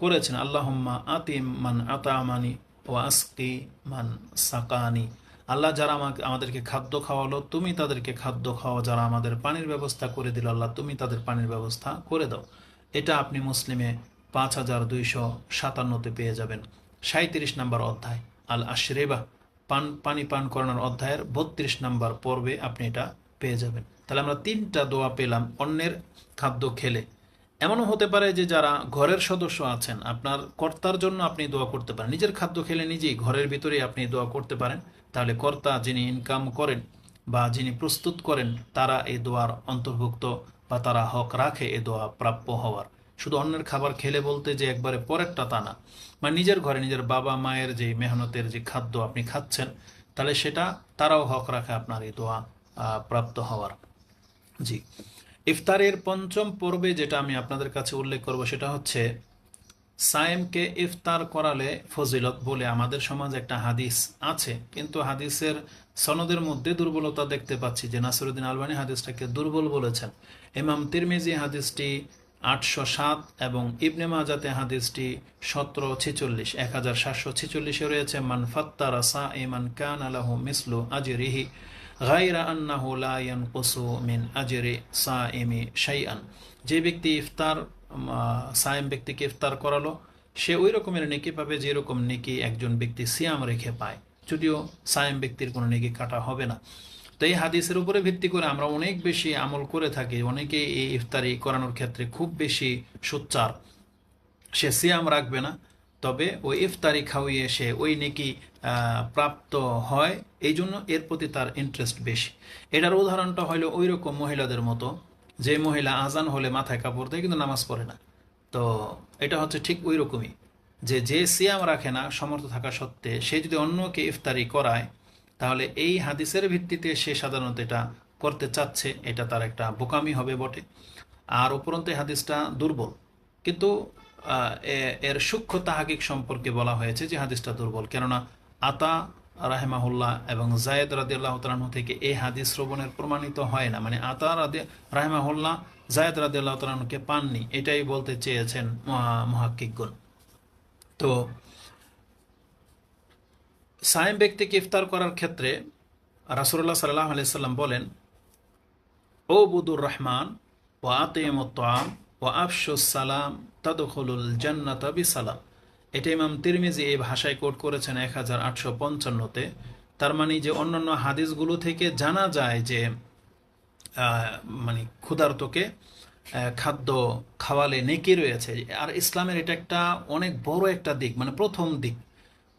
করেছেন, আল্লাহুম্মা আতিম মান আতামানি ওয়া আসকি মান সাকানি, আল্লাহ যারা আমাদেরকে খাদ্য খাওয়ালো তুমি তাদেরকে খাদ্য খাওয়া, যারা আমাদের পানির ব্যবস্থা করে দিল আল্লাহ তুমি তাদের পানির ব্যবস্থা করে দাও। এটা আপনি মুসলিমে 5257-তে পেয়ে যাবেন। 37 নম্বর অধ্যায় আল আশরেবা, পানি পান করানোর অধ্যায়ের 32 নম্বর পর্বে আপনি এটা পেয়ে যাবেন। তাহলে আমরা তিনটা দোয়া পেলাম অন্যের খাদ্য খেলে। এমনও হতে পারে যে যারা ঘরের সদস্য আছেন, আপনার কর্তার জন্য আপনি দোয়া করতে পারেন, নিজের খাদ্য খেলে নিজেই ঘরের ভিতরে আপনি দোয়া করতে পারেন। তাহলে কর্তা যিনি ইনকাম করেন বা যিনি প্রস্তুত করেন তারা এই দোয়ার অন্তর্ভুক্ত বা তারা হক রাখে এ দোয়া প্রাপ্য হওয়ার। শুধু অন্যের খাবার খেলে বলতে যে একবারে পরেরটা তা না, মানে নিজের ঘরে নিজের বাবা মায়ের যে মেহনতের যে খাদ্য আপনি খাচ্ছেন, তাহলে সেটা তারাও হক রাখে আপনার এই দোয়া প্রাপ্ত হওয়ার। জি, ইফতারের পঞ্চম পর্বে যেটা আমি আপনাদের কাছে উল্লেখ করব সেটা হচ্ছে সায়েমকে ইফতার করালে ফজিলত বলে আমাদের সমাজে একটা হাদিস আছে, কিন্তু হাদিসের সনদের মধ্যে দুর্বলতা দেখতে পাচ্ছি, যে নাসিরউদ্দিন আলবানী হাদিসটাকে দুর্বল বলেছেন। ইমাম তিরমিজি হাদিসটি 807 এবং ইবনে মাজাতে হাদিসটি 1746 রয়েছে, মান ফাত্তারা সাইমান কানা লাহু মিসলু আজরিহি গায়রা আন্নাহু লা ইয়ানকুসু মিন আজরি সাইমি শাইআন, যে ব্যক্তি ইফতার সায়েম ব্যক্তিকে ইফতার করালো সে ওই রকমের নেকি পাবে যেরকম নেকি একজন ব্যক্তি সিয়াম রেখে পায়, যদিও সায়েম ব্যক্তির কোনো নেকি কাটা হবে না। তো এই হাদিসের উপরে ভিত্তি করে আমরা অনেক বেশি আমল করে থাকি। অনেকে এই ইফতারি করানোর ক্ষেত্রে খুব বেশি সোচ্চার, সে সিয়াম রাখবে না তবে ওই ইফতারি খাওয়িয়ে সে ওই নেকি প্রাপ্ত হয়, এই জন্য এর প্রতি তার ইন্টারেস্ট বেশি। এটার উদাহরণটা হলো ওই রকম মহিলাদের মতো, যে মহিলা আজান হলে মাথায় কাপড় দেয় কিন্তু নামাজ পড়ে না। তো এটা হচ্ছে ঠিক ওই রকমই, যে সিয়াম রাখে না সমর্থ থাকা সত্ত্বে সে যদি অন্যকে ইফতারি করায়, তাহলে এই হাদিসের ভিত্তিতে সে সাধারণত এটা করতে চাচ্ছে, এটা তার একটা বোকামি হবে বটে। আর উপরন্তু এই হাদিসটা দুর্বল, কিন্তু এর সূক্ষ্ম তাহাকিক সম্পর্কে বলা হয়েছে যে হাদিসটা দুর্বল, কেননা আতা রাহেমাহুল্লাহ এবং জায়েদ রাদিয়াল্লাহ তাআলা থেকে এই হাদিস শ্রবণের প্রমাণিত হয় না, মানে আতা রাহেমাহুল্লাহ জায়েদ রাদিয়াল্লাহ তাআলাকে পাননি, এটাই বলতে চেয়েছেন মুহাক্কিকগণ। তো সায়েম ব্যক্তিকে ইফতার করার ক্ষেত্রে রাসূলুল্লাহ সাল্লাল্লাহু আলাইহি সাল্লাম বলেন, ও বুদুর রহমান ও আতিমুত তাআম ও আফশুস সালাম তাদখুলুল জান্নাতা বিসালাম। এটা ইমাম তিরমিজি এই ভাষায় কোট করেছেন 1855-তে। তার মানে যে অন্যান্য হাদিসগুলো থেকে জানা যায় যে মানে ক্ষুধার্তকে খাদ্য খাওয়ালে নেকি রয়েছে। আর ইসলামের এটা একটা অনেক বড় একটা দিক, মানে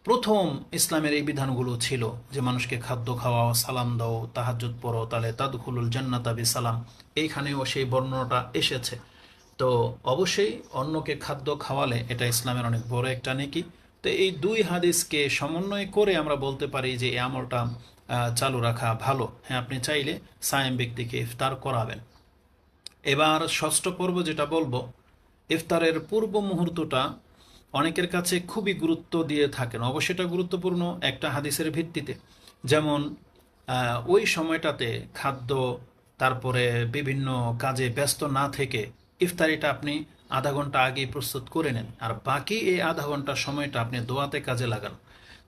প্রথম ইসলামের এই বিধানগুলো ছিল যে মানুষকে খাদ্য খাওয়াও, সালাম দাও, তাহাজ্জুদ পড়ো, তাহলে তাদখুলুল জান্নাতা বিসালাম, এইখানেও সেই বর্ণনাটা এসেছে। তো অবশ্যই অন্যকে খাদ্য খাওয়ালে এটা ইসলামের অনেক বড় একটা নেকি। তো এই দুই হাদিসকে সমন্বয় করে আমরা বলতে পারি যে এই আমলটা চালু রাখা ভালো। হ্যাঁ, আপনি চাইলে সায়েম ব্যক্তিকে ইফতার করাবেন। এবার ষষ্ঠ পর্ব যেটা বলবো, ইফতারের পূর্ব মুহূর্তটা অনেকের কাছে খুবই গুরুত্ব দিয়ে থাকেন। অবশ্যই এটা গুরুত্বপূর্ণ একটা হাদিসের ভিত্তিতে। যেমন ওই সময়টাতে খাদ্য, তারপরে বিভিন্ন কাজে ব্যস্ত না থেকে ইফতারিটা আপনি আধা ঘন্টা আগেই প্রস্তুত করে নেন, আর বাকি এই আধা ঘন্টার সময়টা আপনি দোয়াতে কাজে লাগান।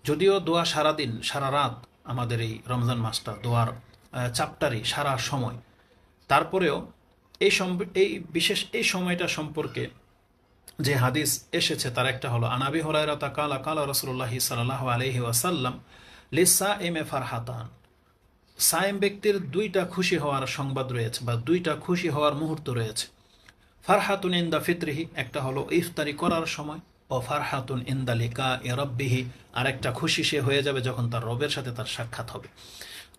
যদিও দোয়া সারাদিন সারা রাত, আমাদের এই রমজান মাসটা দোয়ার চাপটারই সারা সময়, তারপরেও এই বিশেষ এই সময়টা সম্পর্কে যে হাদিস এসেছে তার একটা হলো, আনাবি হুরায়রা কালা কালা রাসূলুল্লাহি সাল্লাল্লাহু আলাইহি ওয়াসাল্লাম লিসাইমি ফারহাতান। সায়েম ব্যক্তির দুইটা খুশি হওয়ার সংবাদ রয়েছে বা দুইটা খুশি হওয়ার মুহূর্ত রয়েছে। ফারহাতুন ইনদা ফিতরিহি, একটা হলো ইফতারি করার সময়, ও ফারহাতুন ইনদা লিকা রাব্বিহি, আর একটা খুশি সে হয়ে যাবে যখন তার রবের সাথে তার সাক্ষাৎ হবে।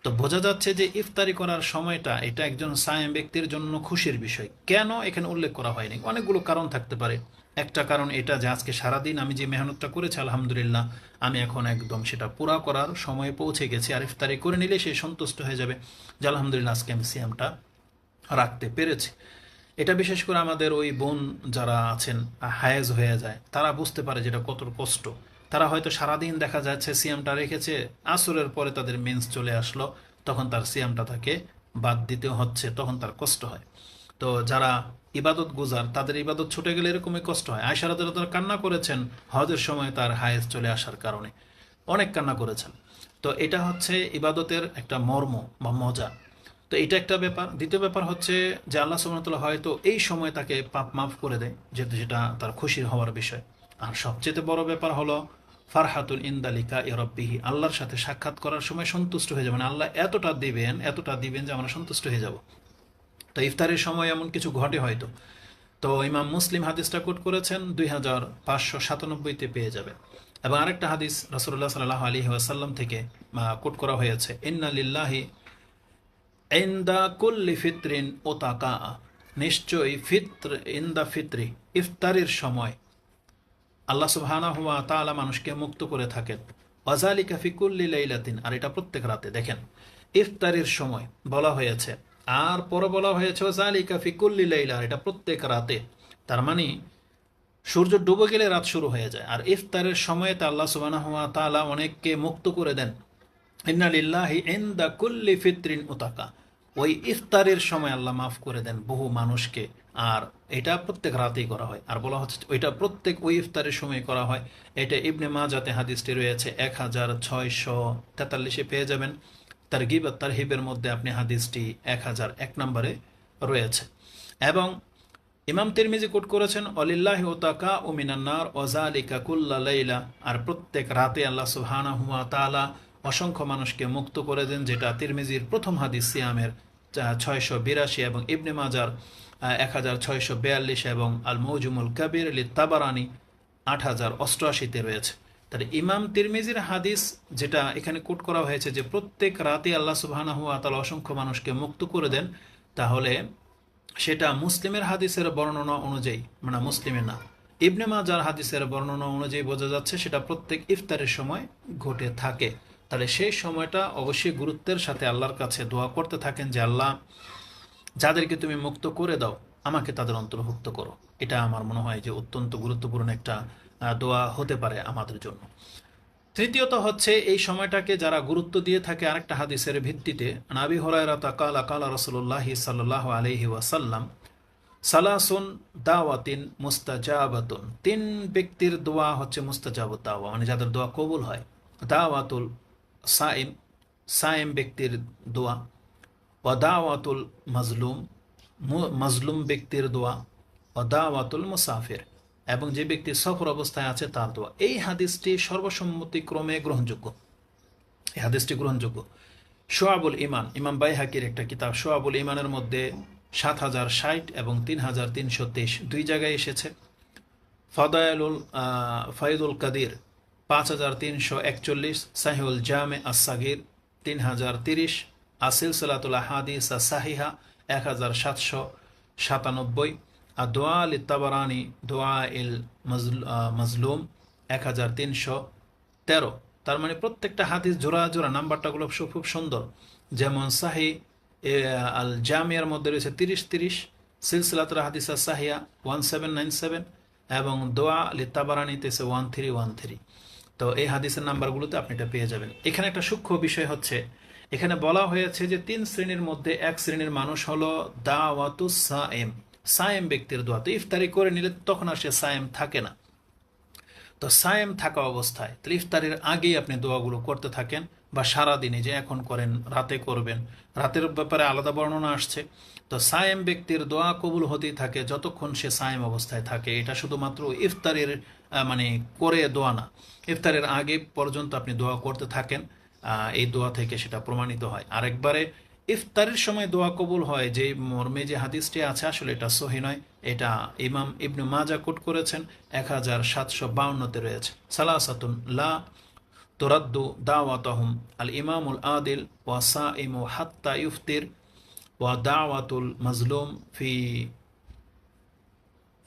তো বোঝা যাচ্ছে যে ইফতারি করার সময়টা এটা একজন সায়েম ব্যক্তির জন্য খুশির বিষয়। কেন এখানে উল্লেখ করা হয়নি? অনেকগুলো কারণ থাকতে পারে। একটা কারণ এটা যে আজকে সারাদিন আমি যে মেহনতটা করেছি আলহামদুলিল্লাহ, আমি এখন একদম সেটা পুরা করার সময়ে পৌঁছে গেছি, আর ইফতারি করে নিলে সে সন্তুষ্ট হয়ে যাবে যে আলহামদুলিল্লাহ আজকে আমি সিয়ামটা রাখতে পেরেছি। এটা বিশেষ করে আমাদের ওই বোন যারা আছেন হায়েজ হয়ে যায়, তারা বুঝতে পারে যেটা কত কষ্ট। তারা হয়তো সারাদিন দেখা যাচ্ছে সিয়ামটা রেখেছে, আসরের পরে তাদের মেন্স চলে আসলো, তখন তার সিয়ামটা তাকে বাদ দিতে হচ্ছে, তখন তার কষ্ট হয়। তো যারা ইবাদত গুজার, তাদের ইবাদত ছুটে গেলে এরকমই কষ্ট হয়। আয়েশা রাদিয়াল্লাহু তাআলা কান্না করেছেন হজের সময় তার হায়েজ চলে আসার কারণে, অনেক কান্না করেছেন। তো এটা হচ্ছে ইবাদতের একটা মর্ম বা মজা। তো এটা একটা ব্যাপার। দ্বিতীয় ব্যাপার হচ্ছে যে আল্লাহ সুবহানাহু ওয়া তাআলা হয়তো এই সময় তাকে পাপ মাফ করে দেয়, যেহেতু সেটা তার খুশির হওয়ার বিষয়। আর সবচেয়ে বড় ব্যাপার হলো ফারহাতুল ইনদালিকা ইরাব্বিহি, আল্লাহর সাথে সাক্ষাৎ করার সময় সন্তুষ্ট হয়ে যাবেন। আল্লাহ এতটা দিবেন যে আমরা সন্তুষ্ট হয়ে যাব। তো ইফতারের সময় এমন কিছু ঘটে হয়তো। তো ইমাম মুসলিম হাদিসটা কোট করেছেন 2597-তে পেয়ে যাবে। এবং আরেকটা হাদিস রাসূলুল্লাহ সাল্লাল্লাহু আলাইহি ওয়াসাল্লাম থেকে কোট করা হয়েছে, ইন্না লিল্লাহি ইনদা কুল্লি ফিতরিন ওতাকা, নিশ্চয়ই ইনদা ফিতরি, ইফতারের সময় আল্লাহ সুবহানাহু ওয়া তাআলা মানুষকে মুক্ত করে থাকেন। ওয়াজালিকা ফি কুল্লি লাইলাতিন, আর এটা প্রত্যেক রাতে। দেখেন, ইফতারের সময় বলা হয়েছে, আর পরে বলা হয়েছে ওয়াজালিকা ফি কুল্লি লাইলা, এটা প্রত্যেক রাতে। তার মানে সূর্য ডুবে গেলে রাত শুরু হয়ে যায়, আর ইফতারের সময়ে তা আল্লাহ সুবহানাহু ওয়া তাআলা অনেককে মুক্ত করে দেন। ইন্না লিল্লাহি ইনদা কুল্লি ফিতরিন উতাকা, ওই ইফতারের সময় আল্লাহ মাফ করে দেন বহু মানুষকে। আর এটা প্রত্যেক রাতেই করা হয়, আর বলা হচ্ছে ওইটা প্রত্যেক ওই ইফতারের সময় করা হয়। এটা ইবনে মাজাতে হাদিসটি রয়েছে 1643-এ পেয়ে যাবেন। তারগিব আর তারহিবের মধ্যে আপনি হাদিসটি 1001 নম্বরে রয়েছে। এবং ইমাম তিরমিজি কোট করেছেন, অলিল্লাহি ওতাকা ও মিনান্নার ওয়াজালিকা কুল্লা লাইলা, আর প্রত্যেক রাতে আল্লাহ সুবহানাহু ওয়া তাআলা অসংখ্য মানুষকে মুক্ত করে দেন, যেটা তিরমিজির প্রথম হাদিস সিয়ামের 682 এবং ইবনে মাজার 1642 এবং আল মৌজুমুল কাবির লিত তাবারানি 8088-তে রয়েছে। তাহলে ইমাম তিরমিজির হাদিস যেটা এখানে কোট করা হয়েছে যে প্রত্যেক রাতে আল্লাহ সুবহানাহু ওয়া তাআলা অসংখ্য মানুষকে মুক্ত করে দেন, তাহলে সেটা মুসলিমের হাদিসের বর্ণনা অনুযায়ী, মানে মুসলিমের না, ইবনে মাজার হাদিসের বর্ণনা অনুযায়ী বোঝা যাচ্ছে সেটা প্রত্যেক ইফতারের সময় ঘটে থাকে। তাহলে সেই সময়টা অবশ্যই গুরুত্বের সাথে আল্লাহর কাছে দোয়া করতে থাকেন যে আল্লাহ, যাদেরকে তুমি মুক্ত করে দাও আমাকে তাদের অন্তর্ভুক্ত করো। এটা আমার মনে হয় যে অত্যন্ত গুরুত্বপূর্ণ একটা দোয়া হতে পারে আমাদের জন্য। তৃতীয়ত হচ্ছে এই সময়টাকে যারা গুরুত্ব দিয়ে থাকে আরেকটা হাদিসের ভিত্তিতে, আবি হুরায়রা কালা কালা রাসূলুল্লাহ সাল্লাল্লাহু আলাইহি ওয়াসাল্লাম সালাসুন দাওয়াতিন মুস্তাজাবাতুন, তিন ব্যক্তির দোয়া হচ্ছে মুস্তাজাবুত দাওয়া, মানে যাদের দোয়া কবুল হয়। দাওয়াতুল সাইম, সাইম ব্যক্তির দোয়া। ওয়া দাওয়াতুল মাজলুম, মাজলুম ব্যক্তির দোয়া। ওয়া দাওয়াতুল মুসাফির, এবং যে ব্যক্তি সফর অবস্থায় আছে তার দোয়া। এই হাদিসটি সর্বসম্মতিক্রমে গ্রহণযোগ্য, এই হাদিসটি গ্রহণযোগ্য। শোয়াবুল ইমান, ইমাম বাইহাকির একটা কিতাব শোয়াবুল ইমানের মধ্যে 7060 এবং 3323 দুই জায়গায় এসেছে। ফায়দুল কাদির 5341, সাহিউল জামে আস-সাগীর 3030, আসিলসিলাতুল আহাদিস আস-সাহিহা 1797, আর দোয়া লিত তাবারানি দোয়া ইল মাজলুম 1313। তার মানে প্রত্যেকটা হাদিস জোড়া জোড়া, নাম্বারটাগুলো খুব সুন্দর। যেমন সাহি আল জামিয়ার মধ্যে রয়েছে 3030, সিলসিলাতুল হাদিস আস-সাহিহা 1797, এবং দোয়া লিত তাবারানিতে 1313। তো এই হাদিসের নাম্বারগুলোতে আপনি এটা পেয়ে যাবেন। এখানে একটা সূক্ষ্ম বিষয় হচ্ছে, এখানে বলা হয়েছে যে তিন শ্রেণীর মধ্যে এক শ্রেণীর মানুষ হলো দাওয়াতুস সায়েম, সায়েম ব্যক্তির দোয়া। তো ইফতারি করে নিলে তখন আর সে সায়েম থাকে না। তো সায়েম থাকা অবস্থায় তাহলে ইফতারের আগেই আপনি দোয়াগুলো করতে থাকেন, বা সারাদিনে যে এখন করেন রাতে করবেন, রাতের ব্যাপারে আলাদা বর্ণনা আসছে। তো সায়েম ব্যক্তির দোয়া কবুল হতেই থাকে যতক্ষণ সে সায়েম অবস্থায় থাকে। এটা শুধুমাত্র ইফতারের মানে করে দোয়া না, ইফতারের আগে পর্যন্ত আপনি দোয়া করতে থাকেন, এই দোয়া থেকে সেটা প্রমাণিত হয়। আরেকবারে ইফতারের সময় দোয়া কবুল হয় যে মর্মে যে হাদিসটি আছে, আসলে এটা সহি নয়। এটা ইমাম ইবনে মাজা কোট করেছেন, 1752-তে রয়েছে। সালাসাতুন লা তুরাদ্দু দাওয়াতাহুম আল ইমামুল আদিল ওয়া সাইমু হাত্তা ইফতির ওয়া দাওয়াতুল মাজলুম ফি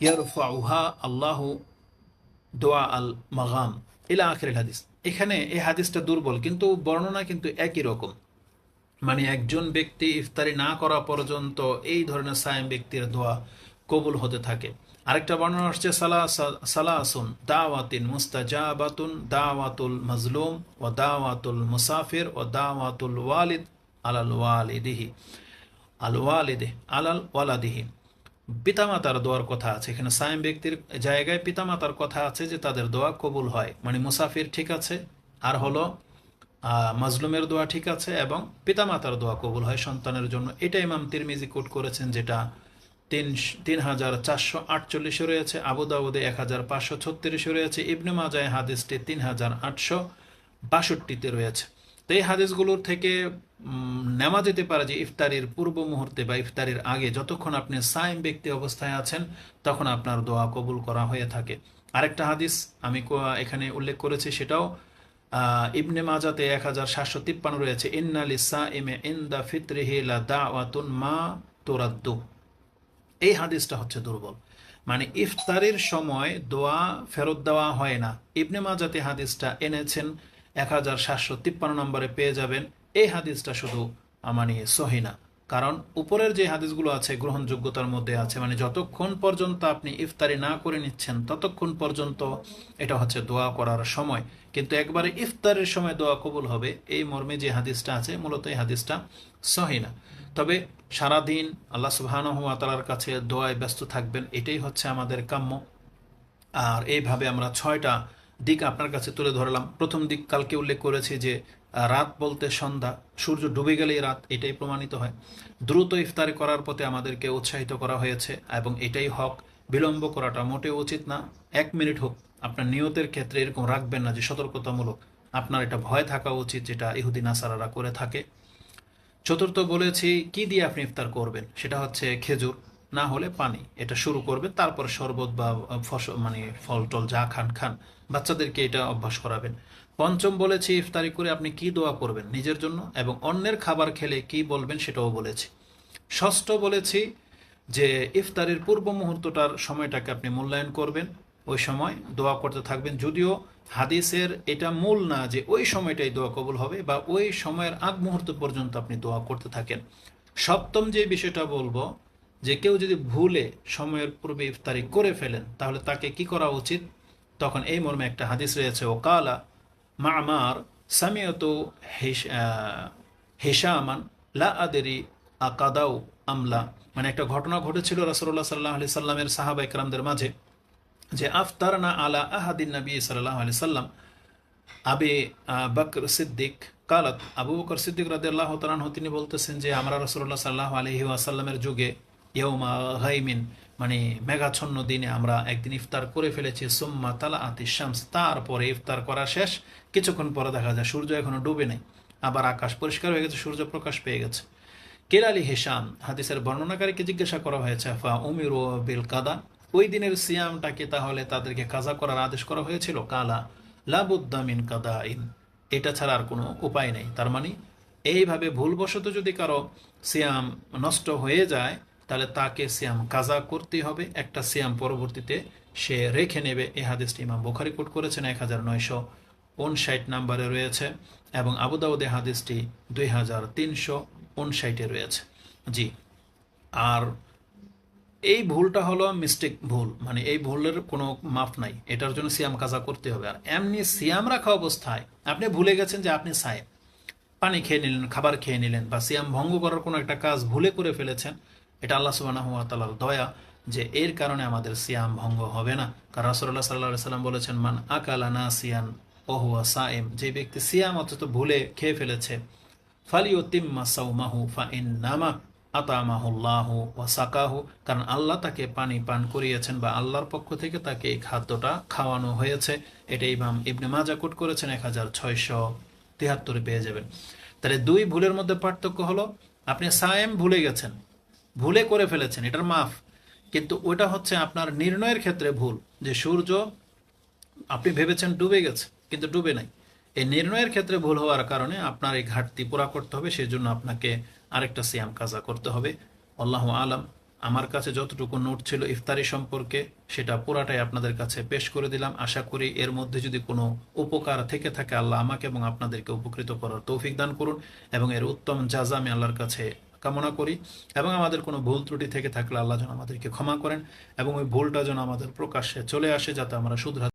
ইয়ারফাউহা আল্লাহু দোয়া আল মাগাম ইলা আখিরিল হাদিস। এখানে এই হাদিসটা দুর্বল, কিন্তু বর্ণনা কিন্তু একই রকম। মানে একজন ব্যক্তি ইফতারি না করা পর্যন্ত এই ধরনের সায়েম ব্যক্তির দোয়া কবুল হতে থাকে। আরেকটা বর্ণনা আসছে সালাসুন দাওয়াতিন মুস্তাজাবাতুন দাওয়াতুল মাজলুম ও দাওয়াতুল মুসাফির ও দাওয়াতুল ওয়ালিদ আলাল ওয়ালিদিহি আল ওয়ালিদে আলাল ওয়ালাদিহি। পিতামাতার দোয়ার কথা আছে এখানে, সায়েম ব্যক্তির জায়গায় পিতামাতার কথা আছে যে তাদের দোয়া কবুল হয়। মানে মুসাফির ঠিক আছে, আর হলো মাজলুমের দোয়া ঠিক আছে, এবং পিতামাতার দোয়া কবুল হয় সন্তানের জন্য। এটা ইমাম তিরমিজি কোট করেছেন, যেটা 3448 রয়েছে, আবু দাউদে 1536 রয়েছে, ইবনে মাজায় হাদিসটি 3862-তে রয়েছে। তো এই হাদিসগুলোর থেকে নেওয়া যেতে পারে যে ইফতারির পূর্ব মুহূর্তে বা ইফতারির আগে যতক্ষণ আপনি সায়েম ব্যক্তি অবস্থায় আছেন তখন আপনার দোয়া কবুল করা হয়ে থাকে। আরেকটা হাদিস আমি এখানে উল্লেখ করেছি, সেটাও ইবনে মাজাতে 1753 রয়েছে, ইন্না লিসাইমি ইনদা ফিতরিহি লা দাওয়াতুন মা তুরাদ্দু। এই হাদিসটা হচ্ছে দুর্বল, মানে ইফতারের সময় দোয়া ফেরত দেওয়া হয় না। ইবনে মাজাতে হাদিসটা এনেছেন 1753 নম্বরে পেয়ে যাবেন। এই হাদিসটা শুধু মানে সহি না, কারণ উপরের যে হাদিসগুলো আছে গ্রহণযোগ্যতার মধ্যে আছে, মানে যতক্ষণ পর্যন্ত আপনি ইফতারি না করে নিচ্ছেন ততক্ষণ পর্যন্ত এটা হচ্ছে দোয়া করার সময়। কিন্তু একবারে ইফতারের সময় দোয়া কবুল হবে এই মর্মে যে হাদিসটা আছে, মূলত এই হাদিসটা সহি না। তবে সারাদিন আল্লাহ সুবহানাহু ওয়া তাআলার কাছে দোয়ায় ব্যস্ত থাকবেন, এটাই হচ্ছে আমাদের কাম্য। আর এইভাবে আমরা 6টা দিক আপনার কাছে তুলে ধরলাম। প্রথম দিক কালকে উল্লেখ করেছি যে রাত বলতে সন্ধ্যা, সূর্য ডুবে গেলেই রাত, এটাই প্রমাণিত হয়। দ্রুত ইফতারি করার পথে আমাদেরকে উৎসাহিত করা হয়েছে, এবং এটাই হক। বিলম্ব করাটা মোটেও উচিত না। 1 মিনিট হোক, আপনার নিয়তের ক্ষেত্রে এরকম রাখবেন না যে সতর্কতামূলক, আপনার এটা ভয় থাকা উচিত, যেটা ইহুদি নাসারারা করে থাকে। চতুর্থ বলেছি কি দিয়ে আপনি ইফতার করবেন, সেটা হচ্ছে খেজুর, না হলে পানি, এটা শুরু করবে। তারপর শরবত বা মানে ফল টল যা খান খান, বাচ্চাদেরকে এটা অভ্যাস করাবেন। পঞ্চম বলেছি ইফতারি করে আপনি কি দোয়া করবেন নিজের জন্য, এবং অন্যের খাবার খেলে কি বলবেন সেটাও বলেছি। ষষ্ঠ বলেছি যে ইফতারের পূর্ব মুহূর্তটার সময়টাকে আপনি মূল্যায়ন করবেন, ওই সময় দোয়া করতে থাকবেন। যদিও হাদিসের এটা মূল না যে ওই সময়টাই দোয়া কবুল হবে বা ওই সময়ের আগ মুহূর্ত পর্যন্ত আপনি দোয়া করতে থাকেন। সপ্তম যে বিষয়টা বলবো, যে কেউ যদি ভুলে সময়ের পূর্বে ইফতারি করে ফেলেন তাহলে তাকে কি করা উচিত, তখন এই মর্মে একটা হাদিস রয়েছে, ও কালা মা'মার সামিয়তু হিশামান লা আদেরি আকাদাউ আমলা। মানে একটা ঘটনা ঘটেছিল রাসূলুল্লাহ সাল্লাল্লাহু আলাইহি সাল্লামের সাহাবা ইকরামদের মাঝে, যে আফতারনা আলা আহাদিন নবী সাল্লাল্লাহু আলাইহি সাল্লাম আবি বকর সিদ্দিক কালাত। আবু বকর সিদ্দিক রাদিয়াল্লাহু তাআলা আনহু তিনি বলতেছেন যে আমরা রাসূলুল্লাহ সাল্লাল্লাহু আলাইহি ওয়াসাল্লামের যুগে ইয়াউমা গাইমিন, মানে মেঘাচ্ছন্ন দিনে আমরা একদিন ইফতার করে ফেলেছি। সুম্মা তালাআতিশ শামস, তারপরে ইফতার করা শেষ, কিছুক্ষণ পরে দেখা যায় সূর্য এখনো ডুবে নাই, আবার আকাশ পরিষ্কার হয়ে গেছে, সূর্য প্রকাশ পেয়ে গেছে। কেরালি হিসাম, হাদিসের বর্ণনাকারীকে জিজ্ঞাসা করা হয়েছে, ফা উমিরু বিল কাদা, ওই দিনের সিয়ামটাকে তাহলে তাদেরকে কাজা করার আদেশ করা হয়েছিল? কালা লাবুদ্দা মিন কাদাইন, এটা ছাড়া আর কোনো উপায় নেই। তার মানে এইভাবে ভুলবশত যদি কারো সিয়াম নষ্ট হয়ে যায় তাহলে তাকে সিয়াম কাজা করতেই হবে, একটা সিয়াম পরবর্তীতে সে রেখে নেবে। এই হাদিসটি ইমাম বুখারী কোট করেছেন, 1959 নম্বরে রয়েছে, এবং আবু দাউদে হাদিসটি 2359 রয়েছে। জি, আর এই ভুলটা হলো মিস্টেক ভুল, মানে এই ভুলের কোনো মাপ নাই, এটার জন্য সিয়াম কাজা করতে হবে। আর এমনি সিয়াম রাখা অবস্থায় আপনি ভুলে গেছেন যে আপনি সায়েম, পানি খেয়ে নিলেন, খাবার খেয়ে নিলেন, বা সিয়াম ভঙ্গ করার কোনো একটা কাজ ভুলে করে ফেলেছেন, এটা আল্লাহ সুবহানাহু ওয়া তাআলার দয়া যে এর কারণে আমাদের সিয়াম ভঙ্গ হবে না। কারণ রাসূলুল্লাহ সাল্লাল্লাহু আলাইহি সাল্লাম বলেছেন, মান আকালা নাসিয়ান ওয়া হুয়া সায়েম, যে ব্যক্তি সিয়াম অথচ ভুলে খেয়ে ফেলেছে, ফালিউতিম্মা সাওমাহু ফাইন্নামা আতামাহুল্লাহু ওয়া সাকাহু, কারণ আল্লাহ তাকে পানি পান করিয়েছেন বা আল্লাহর পক্ষ থেকে তাকে এই খাদ্যটা খাওয়ানো হয়েছে। এটা ইমাম ইবনে মাজাহ কোট করেছেন, 1673 পেয়ে যাবেন। তাহলে দুই ভুলের মধ্যে পার্থক্য হলো, আপনি সায়েম ভুলে গেছেন, ভুলে করে ফেলেছেন, এটার মাফ, কিন্তু ওটা হচ্ছে আপনার নির্ণয়ের ক্ষেত্রে ভুল, যে সূর্য আপনি ভেবেছেন ডুবে গেছে কিন্তু ডুবে নাই। এই নির্ণয়ের ক্ষেত্রে ভুল হওয়ার কারণে আপনার এই ঘাটতি পুরা করতে হবে, সেই জন্য আপনাকে আরেকটা সিয়াম কাজা করতে হবে। আল্লাহু আলাম। আমার কাছে যতটুকু নোট ছিল ইফতারি সম্পর্কে সেটা পুরাটাই আপনাদের কাছে পেশ করে দিলাম। আশা করি এর মধ্যে যদি কোনো উপকার থেকে থাকে আল্লাহ আমাকে এবং আপনাদেরকে উপকৃত করার তৌফিক দান করুন, এবং এর উত্তম জাযা আমি আল্লাহর কাছে কামনা করি। এবং আমাদের কোনো ভুল ত্রুটি থেকে থাকলে আল্লাহ যেন আমাদেরকে ক্ষমা করেন, এবং ওই ভুলটা যেন আমাদের প্রকাশ্যে চলে আসে যাতে আমরা শুধরাতে